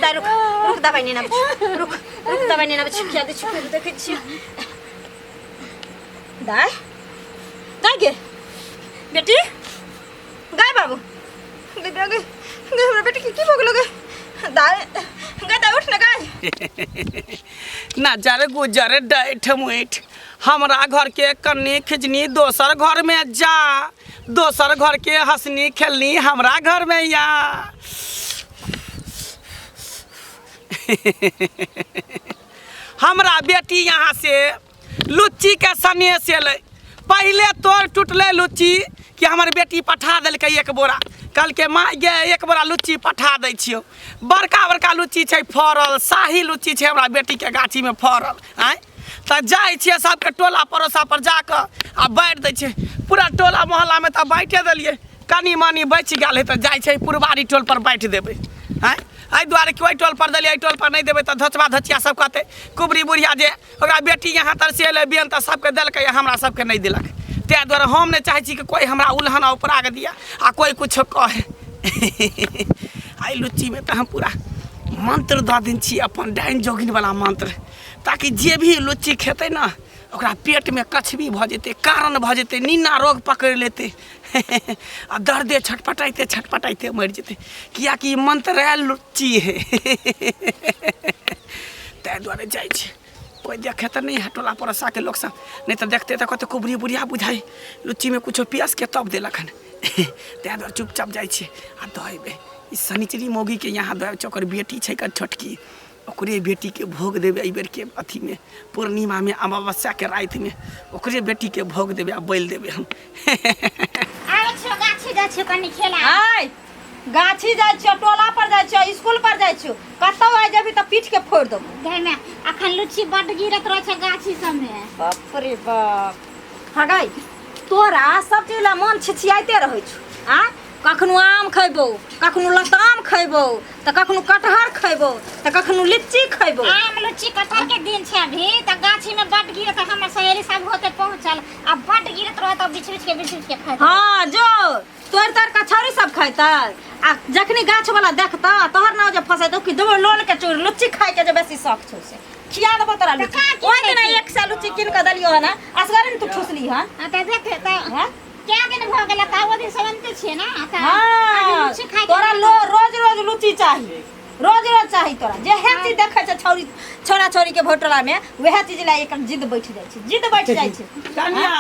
दाई रुक रुक दबाई नहीं ना रुक रुक दबाई नहीं ना क्या दे छुपे देखे छी दाई दाई गे बेटी गाय बाबू गे गे गे हमरा बेटी की भोग लगे दाई गे दाई उठ ना गाय ना जारे गुजरे डाइठ मुइठ हमरा घर के कन्नी खिजनी दोसर घर में जा दोसर घर के हंसनी खेलनी हमरा घर में या हमरा बेटी यहाँ से लुच्ची के सने से ले पहले तोड़ टूटले लुच्ची कि हमर बेटी पठा दिल एक बोरा कल के माँ गे एक बोरा लुच्ची पठा दै छियो बड़का बड़का लुच्ची छै फरल शाही लुच्ची छै हमरा बेटी के गाछी में फरल आय तो जाए छिए सबके टोला पड़ोसा पर जाकर आ बाँट दै छै पूरा टोला मोहल्ला में तो बाँटे दिलिए कनी मनी बच गए तो जाए छै पुरबारी टोल पर बाँट देबै आय एहि दुआरे कि ओहि टोल पर दिलिए एहि टोल पर नहीं देबै तो धोचबा धोचिया सब कहते कुबरी बुढ़िया जे ओकरा बेटी यहाँ तरसेले बियन तो सबके देलकै हमरा सबके नहीं दिलक तै दुआरे हम नहीं चाहे छी कि कोई हमरा उल्हन उपरा के दिया आ कोई कुछ कहे आई लुच्ची में तो हम पूरा मंत्र दऽ दिन छी अपन डाइन जोगिन वाला मंत्र ताकि जे भी लुच्ची खेते ना ओकरा पेट में कछवी भ जेते कारण भ जेते नीना रोग पकड़ लेते आ दर्दे छटपटाइते छटपटाइते मर जेते किया कि मंत्र है लुच्ची है तै दुआरे जाइ छै कोई देखे तो नहीं है टोला पड़ोसा के लोग सब नहीं तो देखते तो कहते कुबरी बुढ़िया बुझाई लुच्ची में कुछ पियास के तब दिलक हन तै दुआरे चुपचाप जाइ छै आ दहेबे ई शनिचरी मौगी के यहाँ दहेब चोकर बेटी छै कर छोटकी ओकरे बेटी के भोग देवे एहि बेर के अथी में पूर्णिमा में अमावस्या के रात में ओकरे बेटी के भोग देवे आ बैल देवे हम आइ छो गाछी जा छो कनी खेला आय गाछी जाय छ टोला पर जाय छ स्कूल पर जाय छ कतौ आइ जेबी त पीठ के फोड़ दो घर में अखन लुच्ची बड गिरत रह छ गाछी सब में बाप रे बाप हगाई तोरा सब चीज ला मन छिछियाइते रहै छ आ कखनो आम खैबो कखनो लताम खैबो त कखनो कटहर खैबो त कखनो लिच्ची खैबो आम लुच्ची कटहर के दिन छ अभी त गाछी में बड गिरत हमर सहेली सब होते पहुंचल अब बड गिरत रह त बीच के खाय हां जो तोर तर कछौरी सब खाइता आ जखनी गाछ वाला देखता तोहर नाव जे फसे तो कि दबो लोन के चोर लुच्ची खाय के जे बेसी शौक छौ से खिया देबो तोरा लुच्ची ओइ दिन एक सा लुच्ची किन के दलियो है ना असगरे न तू ठुसली हन आ त देख त क्या दिन भ गेल त ओ दिन सेवंती छे ना त हां लुच्ची खाय तोरा रोज रोज लुच्ची चाहिए रोज रोज चाहिए तोरा जे है चीज देखे छ छौरी छोरा छोरी के भोटला में वह चीज ला एक जिद बैठ जाय छै जिद बैठ जाय छै कन्या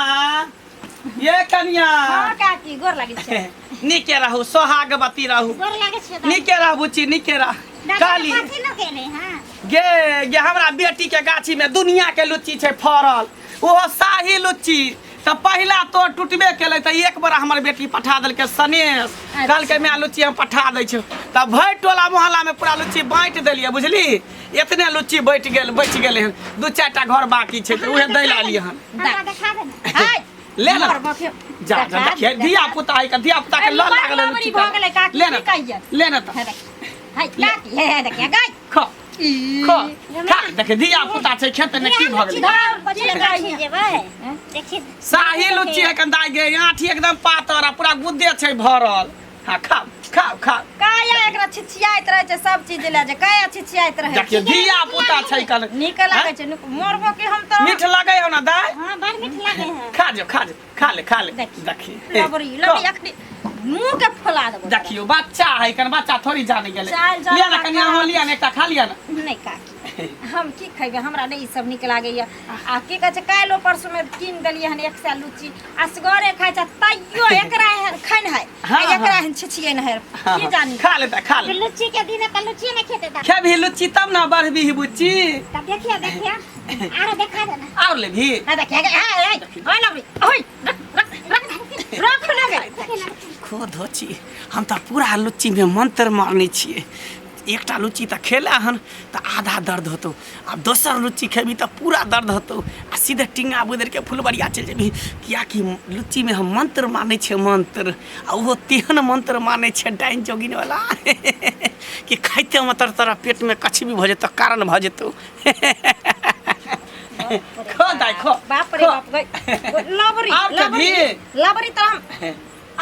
ये कन्या हां काकी गोर लागे छै निके रहू सोहागवती रहू गोर लागे छे निके रह बुच्ची निके रह काली काची न केले हां गे गे हमरा बेटी के गाछी में दुनिया के लुच्ची छै फरल ओहो शाही लुच्ची तो पहला तो टूटबे केले तो एक बार हमर बेटी पठा दिल के सनेस कल के मैं लुच्ची हम पठा दै छी तब भर टोला मोहल्ला में पूरा लुच्ची बाँट देलिए बुझली इतने लुच्ची बच गेले हन दू चारटा घर बाकी छै तो उहे दै लाली हन देखा दे हाय ले ना जा जा देखिए दिया पुता के ल लागल लुच्ची ले ना ले ना त हाय काकी हे देखिए गाय खो खो खा देखे दिया पुता छै खेत में की भ गेलै देखि शाही लुच्ची है कंदाई गे आठी एकदम पातर आ पूरा गुद्दे छै भरल हां खा खा खा काया एकरा छिछियाइत रहे छै सब चीज ले जे काया छिछियाइत रहे देखिए दिया पुता छै कल नीक लागे छै मोरबो के हम तो मीठ लगे हो ना दाई हां बड़ मीठ लागे है खा ले देखिए लबरी अखनी मुंह के फुला देबो देखियो बच्चा है कन बच्चा थोड़ी जाने गेले ले ना कनिया हो लिया ने एकटा खा लिया ना नहीं काकी हम की खइबे हमरा नहीं ई सब नीक लागे या आ की कह छै कालो परसों में किन देलिए हन एक सा लुच्ची असगरे खाइ छ तइयो एकरा खैन है एकरा हन छिछिए न है की जानी खा ले लुच्ची के दिन त लुच्ची न खेते त खेबी लुच्ची तब ना बढ़बी ही बुच्ची त देखिए आरो देखा दे ना और ले भी देखिए ओए लबरी ओए रख ना गे खुद होची हम तो पूरा लुच्ची में मंत्र मारने छिए एकटा लुच्ची तो खेला हन तो आधा दर्द होतो अब दोसर लुच्ची खेबी तो पूरा दर्द होतो आ सीधे टिंगा बुदर के फुलबरिया चल जेबी किया कि लुच्ची में हम मंत्र माने छे मंत्र आ वो तेहन मंत्र माने छे डाइन जोगिन वाला कि खाइते मतलब तोरा पेट में कछवी भ जेतो कारण भ जेतो खो दाई खो बाप रे बाप गई लबरी तो हम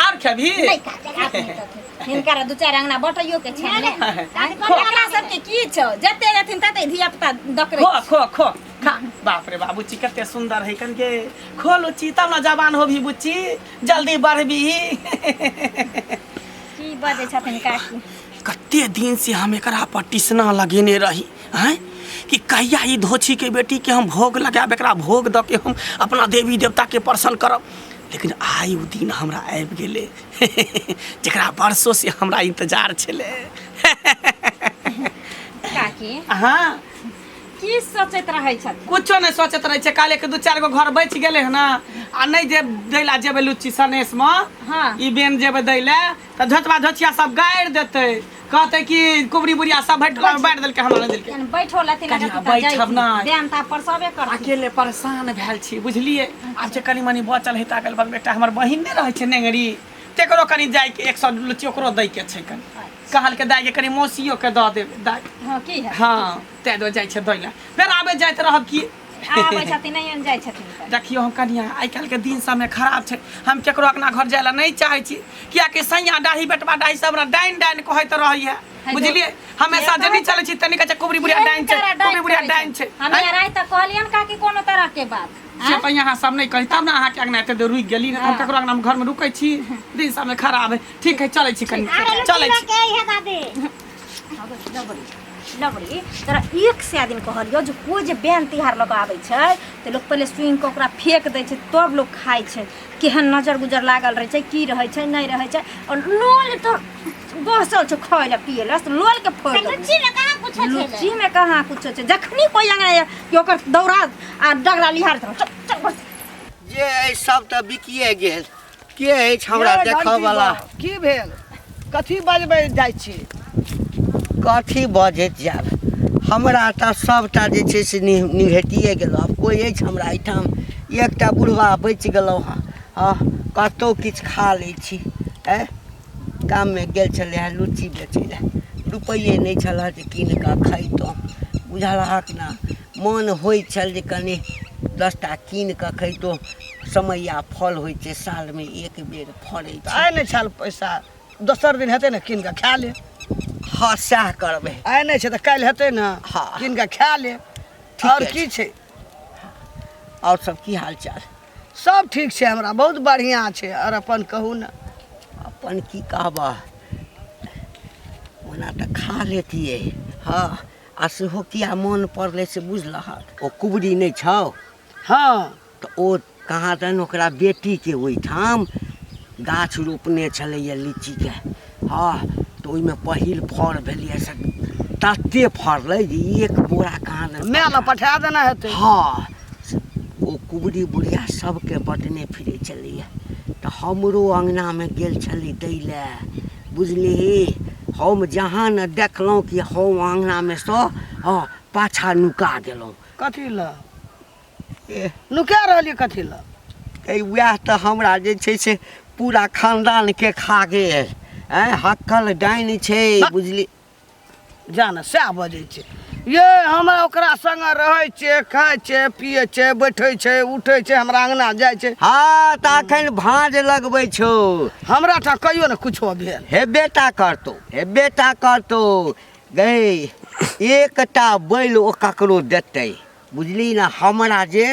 और खेबी नहीं खा हिनकर दू चारि अंगना बटैयो के छै ने दादी ओकरा सबके की छौ जते रहथिन तते धिया पुता दकरे खो खो खो खा बाप रे बाप बुच्ची कते सुंदर है कन के खो लुच्ची तब ना जवान होभी बुच्ची जल्दी बढ़बी की बजै छथिन काकी कते दिन से हम एकरा पर टिसना लगेने रही हैं कि कहिया ई धोछी के बेटी के हम भोग लगाब एकरा भोग द के हम अपना देवी देवता के प्रसन्न करब लेकिन आई उ दिन हमरा आबि गेलै जकरा वर्षों से हमरा इंतजार छलै काकी हाँ की सोचैत रहै छथिन कुछो नहीं सोचत रहे काले के 2-4 गो घर बच गेले है ना आ नहीं जे दैला जेबे लुच्ची सनेस में हाँ ई बेन जेबे दैले त झोचबा झोचिया सब गाड़ देते कहते कि कुबरी बुढ़िया सब भटला में बांट देलके हमरा नहीं देलके यानी बैठो लथिन कनिया बैठब नहीं। देन ता पर सबे कर अकेले परेशान भेल छी बुझलिए अब जे कनी मनी बचल है त अगल बगल बेटा हमर बहिन नहीं रहे छै नेंगरी तेकरो कनी जाय के 100 लुच्ची ओकरो दै के छै कनी कहल के दाय के कनी मौसियो के द देबे दाय हां की है हाँ ते दो जाय छै दैला फेर आबे जाइत रहब की आबै छथिन नहीं जाइ छथिन देखियो हम कनिया आइ काल्हि के दिन समय खराब छै हम केकरो अपना घर जाय ला नहीं चाहे छी किया कि सैया डाही बेटवा डाही सब ना डाइन डाइन कहैत रही है बुझलिए हमेशा जनी चले छी तनी कहे कुबरी बुढ़िया डाइन छै कुबरी बुढ़िया डाइन छै हम रात तक कहलियन काकी कोनो तरह के बात से तो यहाँ सब नहीं कही तब ना अहाँ के अंगना एते देर रुक गेली ना हम केकरो अंगना में घर में रुकै छी दिन समय खराब है ठीक है चले छी कनी चले छी के है दादी लबड़ी तोरा एक से दिन कहलियो जो कोई जे बेन तिहार लग आबै छै त लोग पहले सुइन के ओकरा फेंक दै छै तब लोग खाइ छै केहन नजर गुजर लागल रहै छै की रहै छै नहीं रहै छै और लोल तो बसल छै खाय ला पिए ला लोल के फोड़ लुच्ची में कहां कुछ छै लुच्ची में कहाँ कुछ छै जखनी कोई अंगना कि ओकर दौड़ा आ डगरा लिहार चल जे सब त बिकिए गेल के अछि हमरा देखऽ वाला की भेल कथी बजबै जाइ छी कथी बजैत जायब हमरा त सबटा जे छै से निघटिए गेल अब कोई अछि हमरा एहिठाम एकटा बुढ़वा बचि गेलहुँ हँ कतहु किछु खा लै छी गाममे गेल छलै हँ लुच्ची बेचै लए रुपैए नहि छलऽ जे कीन कऽ खैतहुँ बुझलहक ने मोन होइ छल जे कनि 10टा कीन कऽ खैतहुँ समैया फल होइ छै सालमे एक बेर फड़ै छै आइ नहि छल पैसा दोसर दिन हेतै ने कीन कऽ खा ले हाँ सएह करबै आइ नहि छै तऽ काल्हि हेतै ने हाँ। कीन कऽ खा ले आओर की छै आओर सब की हाल चाल सब ठीक छै हमरा बहुत बढ़िआँ छै आओर अपन कहू ने अपन की कहबह ओना तऽ खा लेतियै हाँ आ सेहो किया मोन पड़लै से बुझलहक ओ कुबरी नहि छौ हाँ तऽ ओ कहाँ दन ओकरा बेटीके ओहिठाम गाछ रोपने छलैए लीचीके हाँ तऽ ओहिमे पहिल फड़ भेलै से तते फड़लै जे एक बोरा कहाँ दन मेला पठा देना हेतै हाँ ओ कुबरी बुढ़िया सबके बटने फिरै छलैए तऽ हमरो अङ्गनामे गेल छलै दै लए बुझलिही हम जहाँ ने देखलहुँ कि हम अङ्गनामे सँ हाँ पाछा नुका गेलहुँ कथी लऽ एह नुका रहलियै कथी लऽ वएह तऽ हमरा जे छै से पूरा खानदानके खा गेल हक्कल डाइन छै बुझली जान सएह बजै छै ये हमरा ओकरा संगे रहै छै खाइ छै पिए छै बैठै छै उठै छै हमरा अङ्गना जाइ छै हाँ तऽ एखन भाँज लगबै छौ हमरा ठाम कहियो ने कुछो भेल हेबेटा करतौ गै एकटा बैल ओ ककरो देतै बुझली ने हमरा जे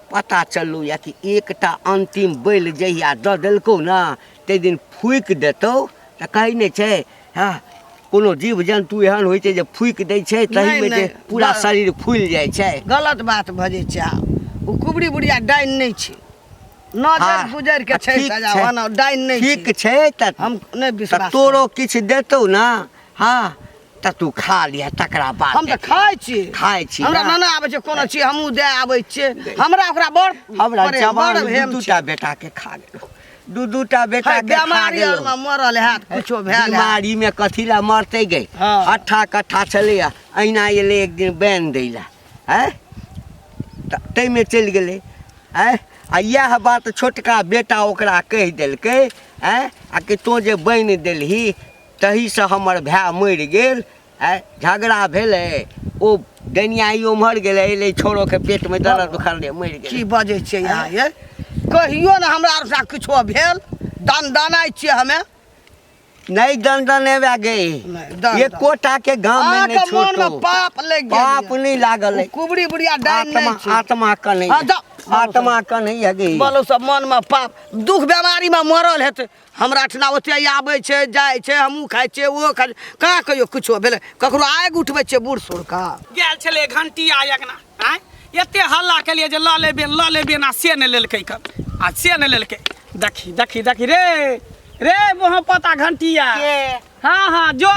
पता चलू या कि एकटा अन्तिम बैल जहिया दऽ देलकौ ने ताहि दिन फूकि देतौ तऽ कहै नहि छै हाँ कोनो जीव जन्तु एहन होइ छै जे फूकि दै छै तहीमे जे पूरा शरीर फूलि जाइ छै गलत बात भजै छै आब ओ कुबरी बुढ़िया डाइन नहि छै नजर गुजर के छै डाइन नहि ठीक छै तऽ हम नहि विश्वास तोरो किछु देतौ ने हाँ तऽ तू खा लिह तकरा बाद हम तऽ खाइ छी हमरा नाना आबै छै कोनो चीज हमहूँ दए आबै छियै हमरा ओकरा बड़ हमरा जवान दूटा बेटाके खा गेलौ दू-दूटा बेटा के बीमारी में मरल है कुछो भेल बीमारी में कथी ला मरते गए हट्ठा कट्ठा चले अहिना एले एक दिन बैन दै ला है तै में चल गेले है आ यह बात छोटका बेटा ओकरा कह देलकै है आ कि तो जे बैन देलही तही से हमर भाय मर गेल है झगड़ा भेले ओ डनियाई उमहर गेले एले छोरो के पेट में दर्द उखड़ले मर गेल की बजै छै यहाँ ये कहियो ने हमरा आर सा किछो भेल दानाइ छियै हमे नहीं दंडने वे गए नहीं, दंड- ये कोटा के गांव में नहीं आके मन छोड़ो में पाप लग गया पाप नहीं लागल है कुबड़ी बुढ़िया डाइन आत्मा नहीं छै। आत्मा का नहीं हाँ, है। जाओ। आत्मा का नहीं है गई बोलो सब मन में पाप दुख बीमारी में मरल हेतै हमरा ठना ओते आबै छै जाइ छै हमहूँ खाइ छियै ओहो खाइ छै कहाँ कहियो कुछो भेलै ककरो आगि उठबै छियै बूढ़ सूढ़ का गेल छले घंटी आयगना आय एते हल्ला केलिए जे ल लेबे आ से ने लेलकै कर आ से ने लेलकै देखी देखी देखी रे मोह पता घंटिया हाँ हाँ जो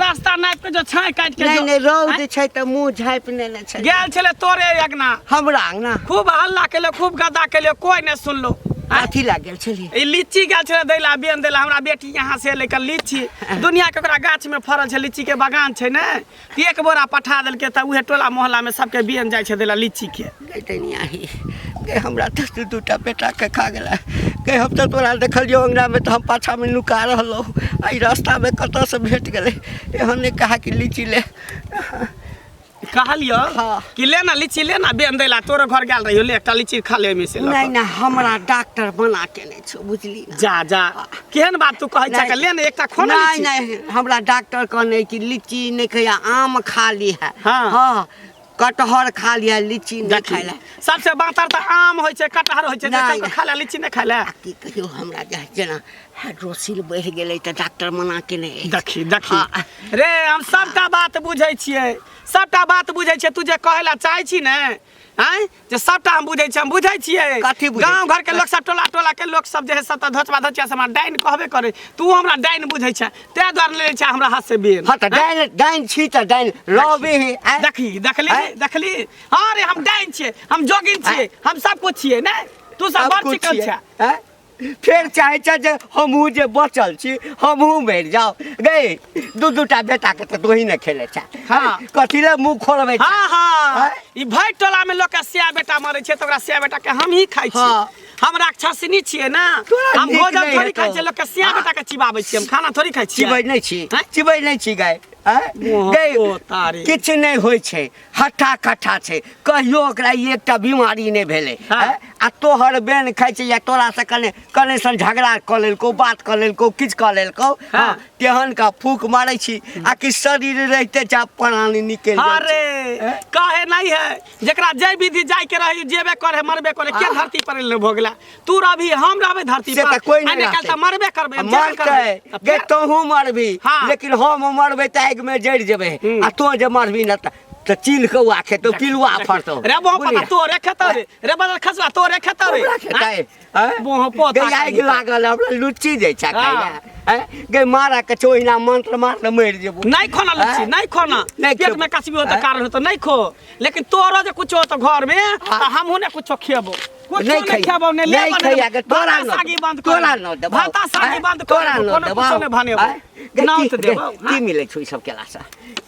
रास्ता नाप के जो छाय काट के नहीं जो नहीं रौद छै त मुंह झाँपने ने छै गेल छले तोरे अगना हमरा अंगना खूब हल्ला केले खूब गदा केले कोई ने सुनलो अथी लाग गेल छलिए ई लीची गाछ छले दैला बेन देला हमरा बेटी यहाँ से लेकर लीची दुनिया के ओकरा गाछ में फरल छै लीची के बागान छै ने एक बोरा पठा देलकै त उहे टोला मोहल्ला में सबके बेन जाइ छै देला लीची के गैतनी आही गे हमरा त दूटा बेटा के खा गेला गे हम त तोरा देखलियो अंगना में त हम पाछा में लुका रहलो आई रास्ता में कत से भेट गेले एहन ने कहा कि लीची ले कहलियो हाँ। कि लेना लीची लेना बेन देला तोरे घर गेल रहियो ले एकटा लीची खा ले में से नहीं ना हमरा डॉक्टर बना के नहीं छो बुझली ना जा जा केहन बात तू कहै छै नहीं। ले ने एकटा खोना नहीं लीची नहीं हमरा डॉक्टर कहने कि लीची नहीं खाया आम खा ली है हाँ। हाँ कटहर खा लिया लीची नहीं देखी खाइला सबसे बातर त आम होय छै कटहर होय छै नहीं, जे खा ले लीची नहीं खा ले की कहियो हमरा जेना हाइड्रोसिल बढ़ गेलै त डॉक्टर मना के नहीं देखी देखी हाँ। रे हम सबटा बात बुझै छियै सबटा बात बुझै छियै तू जे कहला चाहै छी ने हैं जे सबटा हम बुझै छी हम बुझै छियै कथी बुझै गांव छी? घर के लोग सब टोला के लोग सब जे है सब त धचवा धचिया से हमरा डाइन कहबे करे तू हमरा डाइन बुझै छै ते द्वार ले छै हमरा हाथ से बेन हाँ त डाइन डाइन छी त डाइन रहबे है आय। देखी देखली हैं? देखली हाँ रे हम डाइन छियै हम जोगिन छियै हम सब कुछ छियै ने तू सब बड़ कुछ चिकन छियै, छै हैं? फेर चाहे छै जे हमहूँ जे बचल छी हमहूँ मरि जाओ गए दूटा बेटा के त तोही ने खेले छै हाँ। कथी ले मुंह खोलबै छै? हाँ हाँ हैं? ई भरि टोला में लोग के सिया बेटा मरे छै त ओकरा सिया बेटा के हम ही खाइ छी हाँ। हम राक्षसनी छियै ना तोरा हम नीक भोजन नहीं थोड़ी खाइ हेतौ। छियै लोग के सिया बेटा के चिबाबै छियै हम खाना थोड़ी खाइ छियै चिबै नहीं छी हैं? चिबै नहीं छी गाय मुँह पोतारी। किछ नहीं होइ छै हट्ठा कट्ठा छै कहियो ओकरा एकटा बीमारी नहीं भेलै हाँ। हैं? आ तोहर बेन खाइ छै या तोरा से कने सन झगड़ा कऽ लेलको बात कऽ लेलको किछ कऽ लेलको हाँ। हाँ, तेहन का फूक मारै छी आ कि शरीर रहिते जा प्राणी निकल जाइ छै अरे काहे नहीं है जेकरा जय विधि जाय के रही जेबे करे मरबे करे के हाँ। धरती पर ले भोगला तू रही हम रहबे धरती से पर त कोई नहीं आने कल रहतै। त मरबे करबे जेबे मरतै करबे। त गे फेर- तोहूँ मरबी हाँ। लेकिन हम मरबै त आगि में जड़ जेबै आ तो जे मरबी न त चील कौआ खेतौ पिलुआ फरतौ रे मोह पता तोरे खेतौ रे रे बदल खसवा तोरे खेतौ रे मोह पोता आगि लागल हमरा लुच्ची जाइ छै हाँ। खाइला गे मारा के चोहिना मंत्र मार ल मरि जेबो नहीं खोना लुच्ची नहीं खोना नहीं पेट खेबो। में कचबी हो त कारण हो त नहीं खो लेकिन तोरो जे कुछ हो त घर में हाँ। त हमहू ने कुछ खेबो कुछ नहीं नहीं खइया, खेबो ने ले नहीं खइया के तोरा न सागी बंद कर तोरा न देबो भाता सागी बंद कर तोरा न कोनो देबो कुछ ने भनेबो नाम त देबो की मिलै छौ ई सब केला से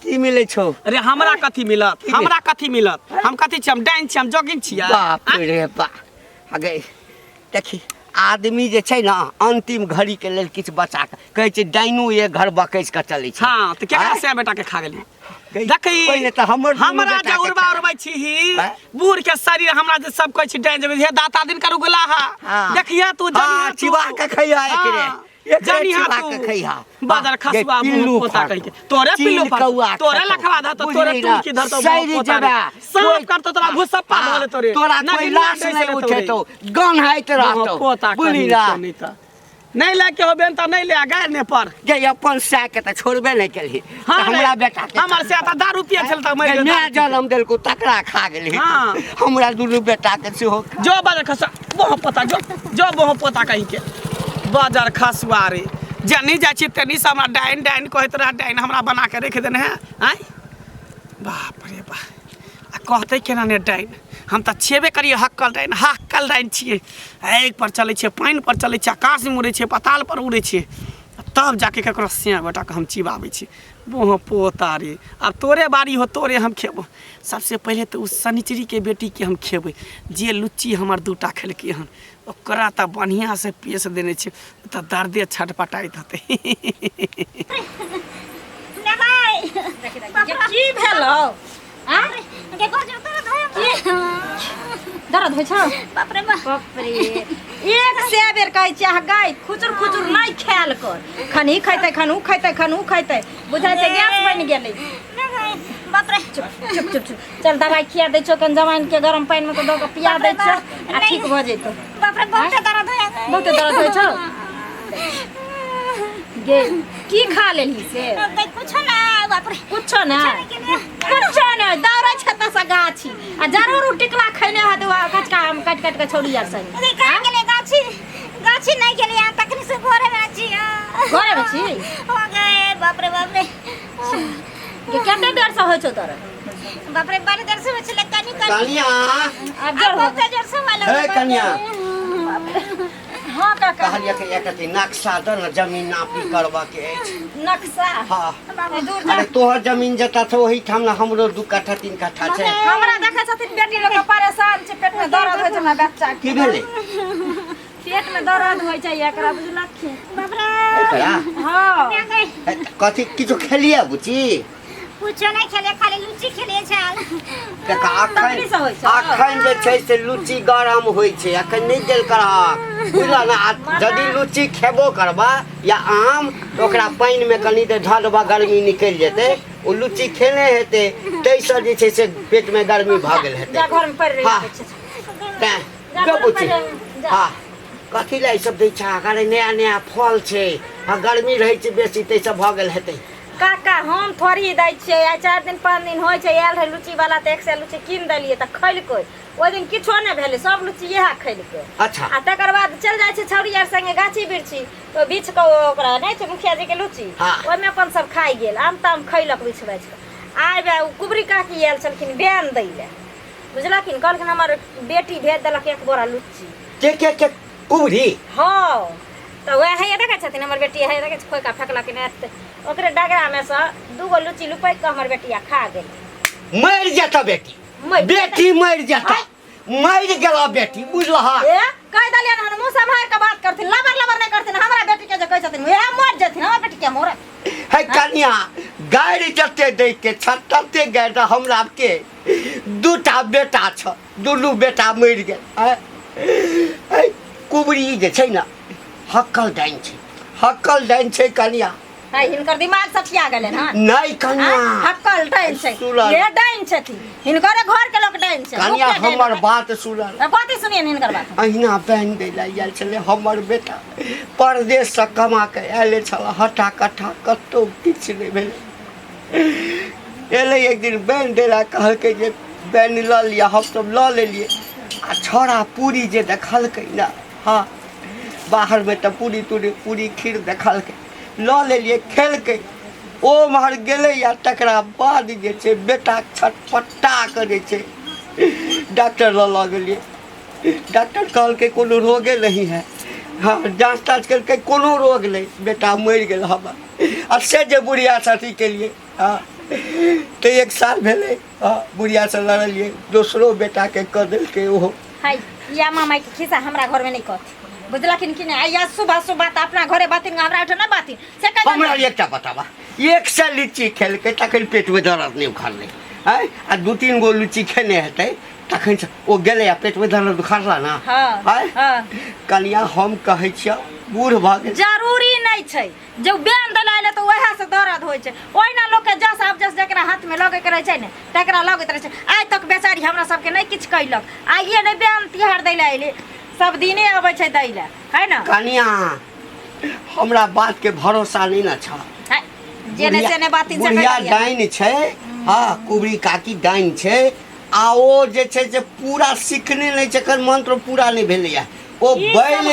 की मिलै छौ अरे हमरा कथी मिलत हमरा कथी मिलत हम कथी छी हम डाइन छी हम जोगिन छी बाप रे बा अगे देखी आदमी जे छै ना अंतिम घड़ी के लेल किछु बचा के कहै छै डाइनो एक घर बकैस के चलै छै हाँ तो केकरा आँय? से बेटा के खा गेली गई, देखी पहिले त हमर दुनू हमरा बेटा जे के उड़बा खा। उड़बै छी आँय? बूढ़ के शरीर हमरा जे सब कहै छी डाइन जेबै हे दाता दिन करू गेला हा हाँ। देखिया तू हाँ, जानिया तू चिबा के खइहा एकरे। एकरे जानिया चिबा तू के खइहा। बाजार हाँ, खसुआ गे, मुंह पिल्लू पोता फट। कहि के तोरे चील पिल्लू फट कौआ तोरे खटौ। लखवा धा तो बुझली तोरे ना? टुकी धर तो सैरी जेबा। सब कोई- करतो तोरा भुसप्पा हाँ, धले तोरे तोरा कोई लाश नहीं उठेतौ गन हाइत रहतौ पोता बुझली कहि ना नहीं त नहीं लेके हो बेन त नहीं ले गाय ने पर जे अपन साय के त छोड़बे नहीं केलही हाँ रे, हमरा बेटा के हमर से त दारू पिए छल त मैं मैं जन्म देलको तकरा खा गेली हाँ। हमरा दुनू बेटा के सेहो जो बाजार खसा मोह पोता जो मोह पोता कहि के बाजार खसुआ रे जनी जाइ छी तनी से हमरा डाइन डाइन कहत रहा डाइन हमरा बना के रख देने है आय बाप रे बा आ कहते केना ने डाइन हम त छेबे करिए हक्कल डाइन छिए एक पर चले छे पानी पर चले छे आकाश में उड़े छे पाताल पर उड़े छे तब जाके ककरो सिया बेटा के हम चिबाबै छी मोह पोता रे अब तोरे बारी हो तोरे हम खेबो सबसे पहले तो उस शनिचरी के बेटी के हम खेबै जे लुच्ची हमर दूटा खेलकै हन ओकरा त बढ़िया से पीस देने छै त दर्दे छटपटाइत हते की भेलो के को जो तो दर्द होइ छ बाप रे बाप। बाप रे एक से बेर कहै छी अहाँ गाय खुचुर खुचुर नहीं खायल कर खन ई खैतै खन ऊ खैतै खन ऊ खैतै बुझाइ छै गैस बनि गेलै बाप रे चुप चुप चुप चुप चल दवाई खिया दै छौ कन जमाइन के गरम पानी में तो दो के पिया दै छौ आ ठीक भ जइतो बाप रे बहुत दर्द होया बहुत दर्द होइ छौ गे की खा लेली से कुछ ना बाप रे कुछो ना कुछो ना दौड़ै छ त सा गाछी आ जरूर टिकला खैले हाथ कचका काट काट के छोड़ी यार संग अरे कहां गेले गाछी गाछी नहीं गेले यहाँ तक से घरे में छी घरे में छी हो गए बाप रे ये केते देर से होइ छौ तोरा बाप रे बड़ी देर से बचले कनी कनिया अब जर बहुत देर से वाला ए कनिया हां काका कहलिए कि एकति नक्शा द न जमीन नापी करबा के अछि नक्शा हां दूर जा अरे तोहर जमीन जता छ ओही ठाम ना हमरो 2 कट्ठा 3 कट्ठा छै हमरा देखै छथिन बेटी लोग परेशान छै पेट में दर्द होइ छै हमरा बच्चा की भेलै पेट में दर्द होइ छै एकरा बुझलखिन बाप रे एकरा हां कथि किछो खेलिया बुची कुछो नहीं खेले खाली लुची खेले छल देखा तकलीफ से होइ छै अखन जे छै से लुची गरम होइ छै अखन नहीं देल करहक बुझला ना यदि लुची खेबो करबा या आम तो ओकरा पानी में कनी दे धरबा गर्मी निकल जेतै ओ लुची खेने हेतै तैसे जे छै से पेट में गर्मी भ गेल हेतै जा घर में पड़ हाँ। रही छै के बुची हां कथि लै सब दै छा अरे नया नया फल छै आ गर्मी रहै छै बेसी तैसे भ गेल हेतै काका हम थोड़ी दै छियै आ 4 दिन 5 दिन होइ छै आयल है लुची वाला त 1 से लुची कीन देलियै त खैलकै ओइ दिन किछो नै भेलै सब लुची इहा खैलकै अच्छा आ तकर बाद चल जाइ छै छौरी आर संगे गाछी बिरछी तो बीच के ओकरा नै छै मुखिया जी के लुची हाँ। ओइ में अपन सब खाइ गेल आम ताम खैलक बिछ बाछ के आइ बे कुबरी काकी आयल छलखिन बयान दै ले बुझलखिन कहलखिन हमर बेटी भेज देलक 1 बोरा लुची के कुबरी हां तो वह है देखै छथिन हमर बेटी है देखै छै कोई का फेकला कि नै ओकरे डगरा में से 2 गो लुची लुपै के हमर बेटिया खा गेल मर जाता बेटी बेटी मर जाता मर गेला बेटी बुझलहा ए कह दलिया न मुंह संभाल के बात करथिन लबर लबर नै करथिन हमरा बेटी के जे कहै छथिन ए मर जथिन हमर बेटी के मोर है कन्या गाड़ी जते दै के छत्ते गाड़ी हमरा के 2टा बेटा छ दुनू बेटा मर गेल है कुबरी जे छै ना हक्कल डाइन छै कन्या है हिनकर दिमाग सठिया गेलै न नहीं कन्या हक्कल डाइन छै ये डाइन छथिन हिनकर घर के लोग डाइन छै कन्या हमर बात सुनल कथि सुनियन हिनकर बात अहिना बहन दै ला आयल छलै हमर बेटा परदेश से कमा के आयल छल हटा कट्ठा कतौ किछ नहि भेलै एलै एक दिन बहन दै ला कहलकै जे बहन लऽ लिअ हम सब लऽ लेलियै आ छोड़ा पूरी जे देखलकै ना हाँ बाहर में तो पूरी खीर देखलकै लऽ लेलियै खेलकै ओ महर गेलै या तकरा बाद जे छै बेटा छटपटा करै छै डॉक्टर लऽ गेलियै डॉक्टर कहलकै कोनो रोगे नहीं है हाँ जाँच ताँच करके कोनो रोग नहीं बेटा मर गेल हमर आ से जे बुढ़िया साथी के लिए हाँ तो 1 साल भेलै हाँ बुढ़िया से लड़लियै दोसरो बेटा के कह देलकै ओहो है या मामा के खिस्सा हमरा घर में नहीं कहत बुझलखिन कि नहीं आइया सुबह सुबह त अपना घरे बातिन हमरा उठे ना बातिन से कह हमरा एकटा बताबा 1 से लीची खेलकै तखन पेट में दर्द नहीं उखड़लै है आ 2-3 गो लीची खेने हेतै तखन से ओ गेलै आ पेट में दर्द उखड़ला ना हाँ, है हाँ। कनिया हम कहै छियै बूढ़ भ गेल जरूरी नहीं छै जब बयान दलाइले तो वएह से दर्द होइ छै ओइ ना लोग के जस अब जस जेकरा हाथ में लगे के रहे छै ने तकरा लगैत रहे छै आइ तक बेचारी हमरा सबके नहीं किछ कैलक आइए नहीं बयान तिहार दै ले आइले सब दिने आबै छै दै ले है ना कनिया हमरा बात के भरोसा नहीं ना छ जेने जेने बातिन से बुढ़िया डाइन छै हाँ कुबरी काकी डाइन छै आ ओ जे छै से पूरा सिखने नहीं छै एकर मंत्र पूरा नहीं भेलैया ओ बैल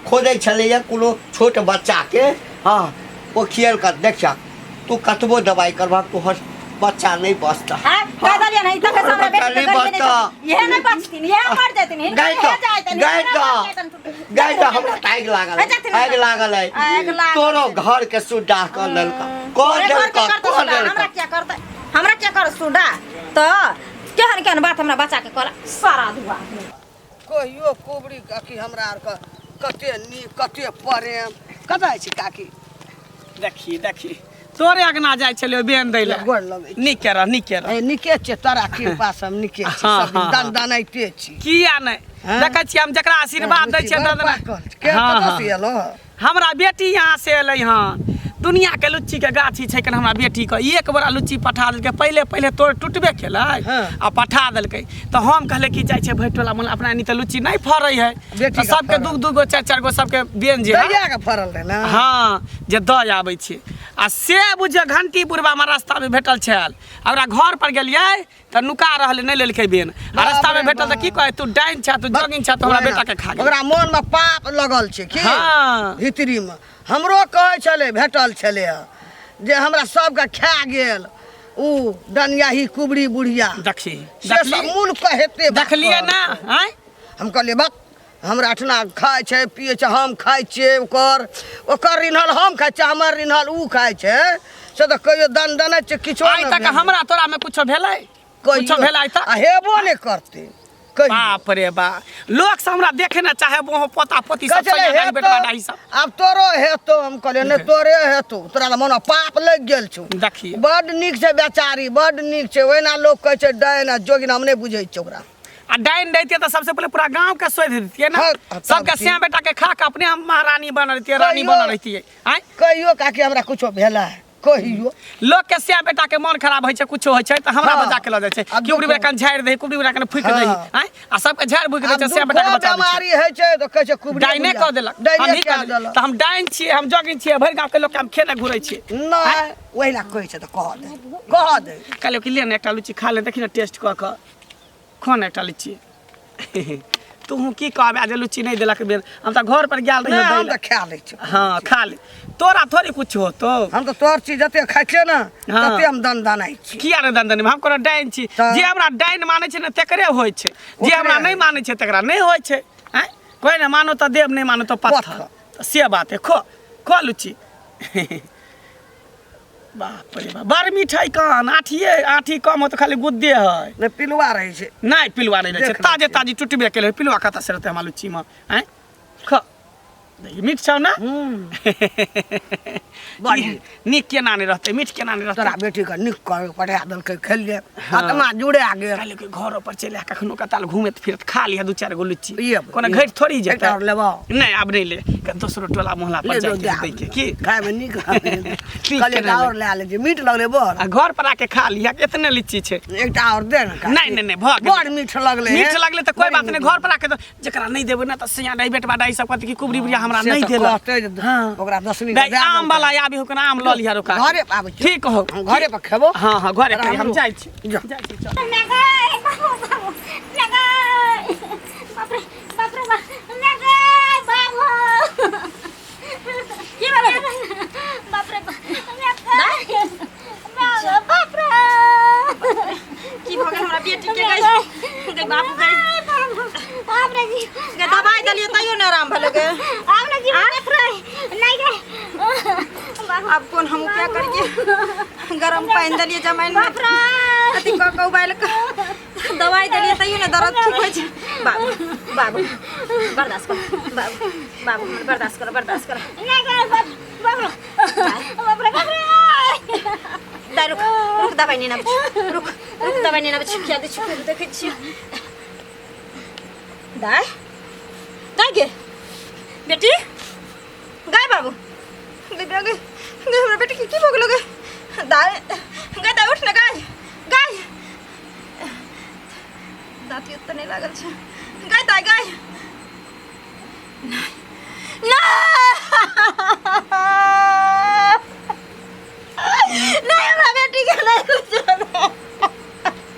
खोदै छलैया कोनो छोट बच्चा के हाँ ओ खियल कर देखा तू कतबो दवाई करबा तोहर बच्चा नहीं बचता हां कह दलिया नहीं तक हमरा बेटी के बचता ये नहीं बचतिन ये मर जतिन गाय तो हमरा आग लागल है तोरो घर के सुडा कर देलका हमरा क्या कर सुडा तो केहन केहन बात हमरा बच्चा के कहला सारा दुआ कहियो कुबरी काकी हमरा आर कते नी कते प्रेम कतऽ छी काकी देखी तोरे अगना जाइ छलियो बेन दै ले गोड़ लगै छी। नीक रह निके छै तोरा कृपा से हम निके छी हाँ, सब हाँ, दान दानाइते छी किया नहीं हाँ? देखै छी हम जकरा आशीर्वाद दै छियै के हाँ, कतऽ हाँ। से एलो हमरा बेटी यहाँ से अलै हँ दुनिया के लुच्ची के गाछी छै कन हमरा बेटी के एक बोरा लुच्ची पठा देलकै पहिले तोड़ टूटबे केलै हाँ। आ पठा देलकै तो हम कहले कि जाइ छै भैटोला मोला अपना नहीं तो लुच्ची नहीं फरै है बेटी तो का सबके फरल। दू गो चार गो सबके बेन जे है, दैया के फरल रहे ना हाँ जे दऽ आबै छै आ से बुझियो घंटी पुरबा हमरा रास्ता में भेटल छल आ ओकरा घर पर गेलियै तऽ नुका रहलै नहीं लेलकै बेन आ रास्ता में भेटल तऽ की कहै तू डाइन छ तू जोगिन छ तो हमरा बेटा के खा गेल ओकरा मोन में पाप लगल छै की हाँ। भितरी में हमरो कहै छलै भेटल छलै जे हमरा सबके खा गेल ऊ डनियाही कुबड़ी बुढ़िया देखी से सब मूल कहेते देखलिए ना हैं हम कहलिए बक हमरा अठना खाइ छै पिए छै हम खाइ छियै ओकर रिन्हल हम खाइ छियै हमर रिन्हल ऊ खाइ छै से तऽ कहियो दन दनै छै किछो आइ तक हमरा तोरा में कुछो भेलै कुछो भेलै आइ तक आ हेबो नहि करतै कहियो। बाप रे बा लोग से हमरा देखे ना चाहे वो पोता पोती कहै सब छलै सैया हेतौ, बेटवा दाई सब आब तोरो हेतौ हम कहलियै नहि तोरे हेतौ तोरा तऽ मोन पाप लागि गेल छौ देखिए बड नीक छै बेचारी बड नीक छै ओहिना लोग कहै छै डाइन आ जोगिन हम नहि बुझै छै ओकरा आ डाइन दैतिए तो सबसे पहले पूरा गांव के सोध देतिए ना हाँ, तब सबके ठीक। श्याम बेटा के खा के अपने हम महारानी बन रही रानी कहियो- बन रही आय कहियो काकी हमरा कुछो भेला है कहियो लोग के श्याम बेटा के मन खराब होय छै कुछो होय छै त हमरा हाँ। बजा के ल जाय छै अब कुबड़ी देखो। बेटा कन झाड़ दे कुबड़ी बेटा कन फूक हाँ। दे आय आ सबके झाड़ फूक दे आब छै श्याम बेटा के दुखो बचा दे बीमारी होइ छै तऽ कहै छै कुबड़ी डाइने बुढ़िया। कह देलक हम डाइने ही कह कह देलक त हम डाइन छियै हम जोगिन छियै भरि गांव के लोग के हम खेने घुरै छियै नहि ओहिना कहै छै तऽ कह दे कहलियो कि ले ने एकटा लुच्ची खा ले देखी ना टेस्ट क के खो ने एकटा लुच्ची तू की कहबे आज लुच्ची नहीं देलक बेन हम त घर पर गेल नहि रही हम तऽ खा लै छी हाँ खा ले तोरा थोड़ी कुछ हो तो हम तऽ तोहर चीज जते खाइ छियै ने हाँ। तते हम दन दनाइ छी किया रे दंदन हम कोनो डाइन छी तऽ- जे हमरा डाइन माने छै ने तकरे होइ छै जे ओकरे हमरा नहीं होइ। माने छै तकरा नहीं होइ छै हैं कोई ना मानो तो देव नहीं मानो तो पत्थर पत्थर। तो से बात है खो लुच्ची बाप रे बाप बड़ मिठाई कान आठी कम हो तो खाली गुद्दे है नहि पिलुआ रहै छै नहीं पिलुआ नहीं रहे छै देख लै ताजे छै। ताजी टूटबे केले पिलुआ कतऽ से रहते हमरा लुच्ची में हैं खो देखी मीठ छौ ना बड़ी। नीक केना नहीं रहते मीठ केना नहीं रहते तोरा बेटी के नीक कर पढ़ा देलकै खेलिए हाँ। आत्मा जुड़े गेल कहले कि घर पर चले कखनो कताल घूमत फिरत खा लिया दू चार गो लुच्ची ये कोनो घट थोड़ी जेतै एकटा और लेबो नहीं अब नहीं ले के दोसरो टोला मोहल्ला पर ले दो जाके दै के की खाए में नीक ठीक कहलिए केना और ले जे मीठ लगले बड़ आ घर पर आके खा लिया इतने लीची छै एकटा और दे ना नहीं नहीं नहीं भ गेल बड़ मीठ लगले मीठ लगले तो कोई बात नहीं घर पर आके तो जकरा नहीं देबे ना तो सिया नहीं बेटवा दाई सब कहते कि कुबरी बुढ़िया हमरा नहीं देला हाँ। ओकरा 10 मिनट दाई आम वाला आबी हो आम ल लिया रोका घरे पे आबै छै ठीक हो हम घरे पर खेबो हाँ हाँ घरे पे हम जाइ छी जा। जाइ छी चल लगाय बाबू लगाय बाप रे बाप लगाय बाबू की भेलै बाप रे लगाय बाप रे की भ गेल हमरा बेटी के गई बाबू गई बाप रे जी गे दवाई देलिए तैयो नहीं आराम भेलै गे आप ना जी नहीं गए अब कौन हम क्या करिए गरम पानी दिलिए जमाइन में अति क उबाइल के दवाई दिलिए तैयो नहीं दर्द ठीक होइ छै बाबू बाबू बर्दाश्त कर बाबू बाबू बर्दाश्त कर नहीं गए बाप रे दाई रुक दवाई नहीं नबे रुक दवाई नहीं नबे क्या दे छु देखे छियो दाई गे बेटी गाय बाबू गे हमरा बेटी की भ गेलो गे दाई उठ ना गाय दाँती तो नहीं लागल छै गाय नहीं